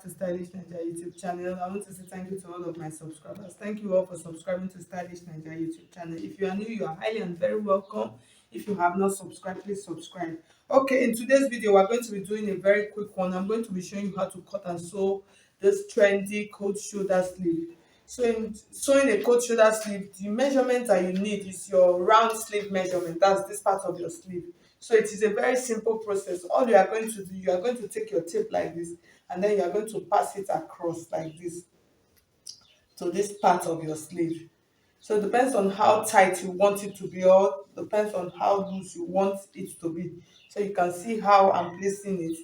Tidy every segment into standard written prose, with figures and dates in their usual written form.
back to Stylish Naija YouTube channel. I want to say thank you to all of my subscribers. Thank you all for subscribing to Stylish Naija YouTube channel. If you are new, you are highly and very welcome. If you have not subscribed, please subscribe. Okay, in today's video, we're going to be doing a very quick one. I'm going to be showing you how to cut and sew this trendy coat shoulder sleeve. So in sewing a coat shoulder sleeve, the measurement that you need is your round sleeve measurement. That's this part of your sleeve. So it is a very simple process. All you are going to do, you are going to take your tape like this, and then you are going to pass it across like this to this part of your sleeve. So it depends on how tight you want it to be, or depends on how loose you want it to be. So you can see how I'm placing it.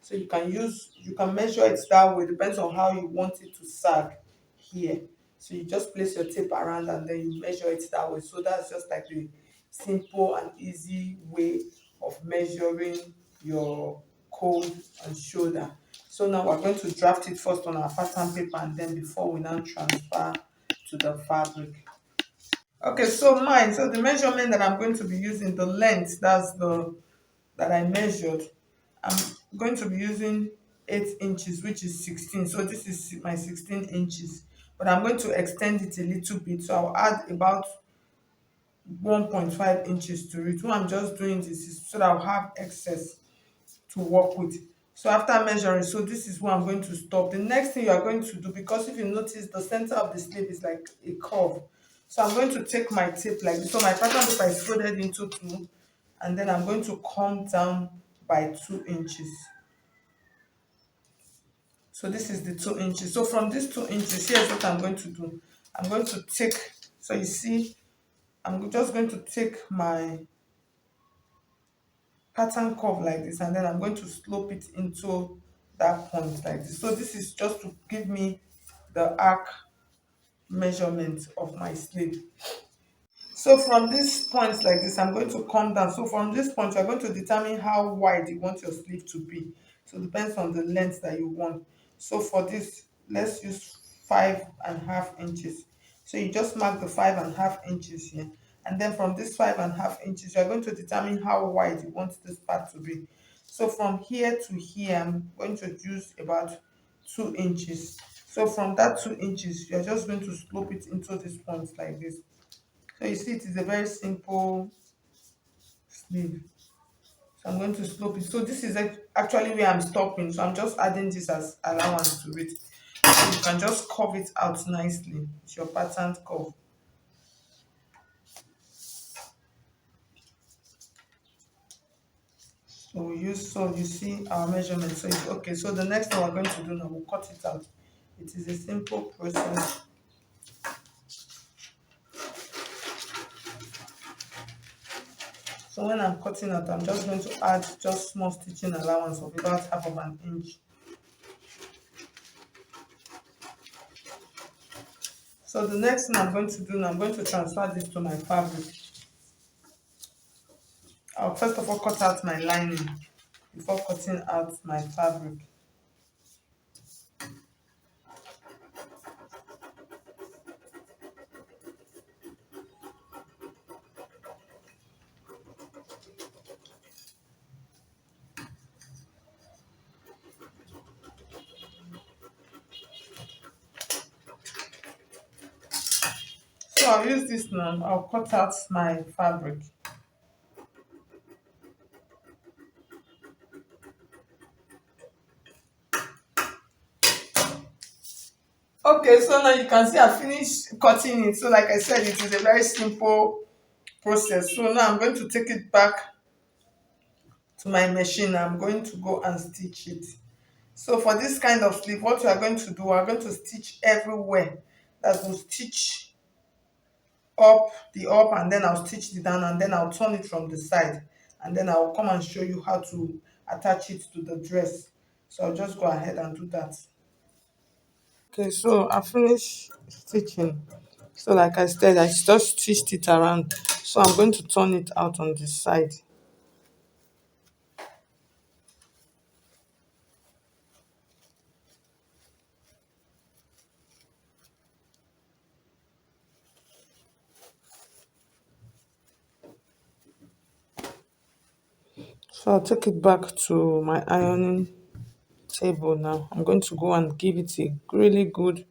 So you can measure it that way. Depends on how you want it to sag here. So you just place your tape around and then you measure it that way. So that's just like the simple and easy way of measuring your coat and shoulder. So now we're going to draft it first on our pattern paper, and then before we now transfer to the fabric. Okay, so so the measurement that I'm going to be using, the length, that I measured, I'm going to be using 8 inches, which is 16. So this is my 16 inches, but I'm going to extend it a little bit. So I'll add about 1.5 inches to it. What I'm just doing this is so that I'll have excess to work with. So after measuring, so this is where I'm going to stop. The next thing you are going to do, because if you notice, the center of the sleeve is like a curve. So I'm going to take my tape like this. So my pattern paper is folded into two, and then I'm going to come down by 2 inches. So this is the 2 inches. So from these 2 inches, here's what I'm going to do. I'm going to take, so you see, I'm just going to take my pattern curve like this, and then I'm going to slope it into that point like this. So this is just to give me the arc measurement of my sleeve. So from this point like this, I'm going to come down. So from this point, you're going to determine how wide you want your sleeve to be. So it depends on the length that you want. So for this, let's use 5.5 inches. So you just mark the 5.5 inches here. And then from this 5.5 inches, you're going to determine how wide you want this part to be. So from here to here, I'm going to use about 2 inches. So from that 2 inches, you're just going to slope it into this point like this. So you see, it is a very simple sleeve. So I'm going to slope it. So this is actually where I'm stopping. So I'm just adding this as allowance to it. So you can just curve it out nicely with your patterned curve. So so you see our measurement. So it's okay. So the next thing we're going to do now, we'll cut it out. It is a simple process. So when I'm cutting out, I'm just going to add just small stitching allowance of about half of an inch. So the next thing I'm going to do now, I'm going to transfer this to my fabric. I'll first of all cut out my lining before cutting out my fabric. So I'll use this now. I'll cut out my fabric. Okay, so now you can see I finished cutting it. So like I said, it is a very simple process. So now I'm going to take it back to my machine. I'm going to go and stitch it. So for this kind of sleeve, what we are going to do, we're going to stitch everywhere. That will stitch up the up, and then I'll stitch the down, and then I'll turn it from the side, and then I'll come and show you how to attach it to the dress. So I'll just go ahead and do that. Okay, so I finished stitching. So like I said, I just stitched it around. So I'm going to turn it out on this side. So I'll take it back to my ironing table now. I'm going to go and give it a really good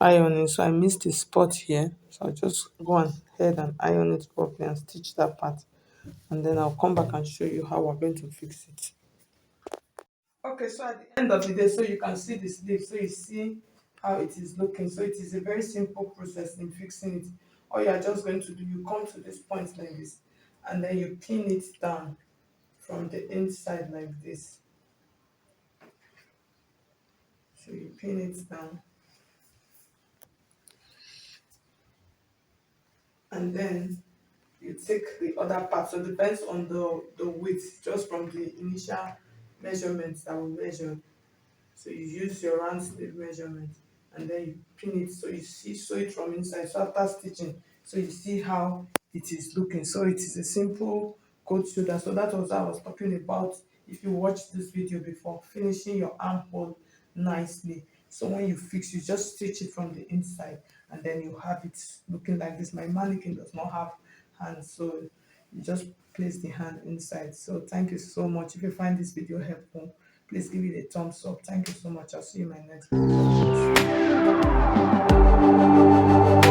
ironing. So I missed a spot here, so I'll just go and head and iron it properly and stitch that part, and then I'll come back and show you how we're going to fix it. Okay, so at the end of the day, so you can see the sleeve, so you see how it is looking. So it is a very simple process in fixing it. All you are just going to do, you come to this point like this, and then you pin it down from the inside like this. So you pin it down, and then you take the other part. So it depends on the width, just from the initial measurements that we measured. So you use your round sleeve measurement, and then you pin it, so you see, sew it from inside. So after stitching, so you see how it is looking. So it is a simple coat shoulder. So that was what I was talking about. If you watched this video before, finishing your armhole nicely. So when you fix, you just stitch it from the inside, and then you have it looking like this. My mannequin does not have hands, so you just place the hand inside. So thank you so much. If you find this video helpful, please give it a thumbs up. Thank you so much. I'll see you in my next video.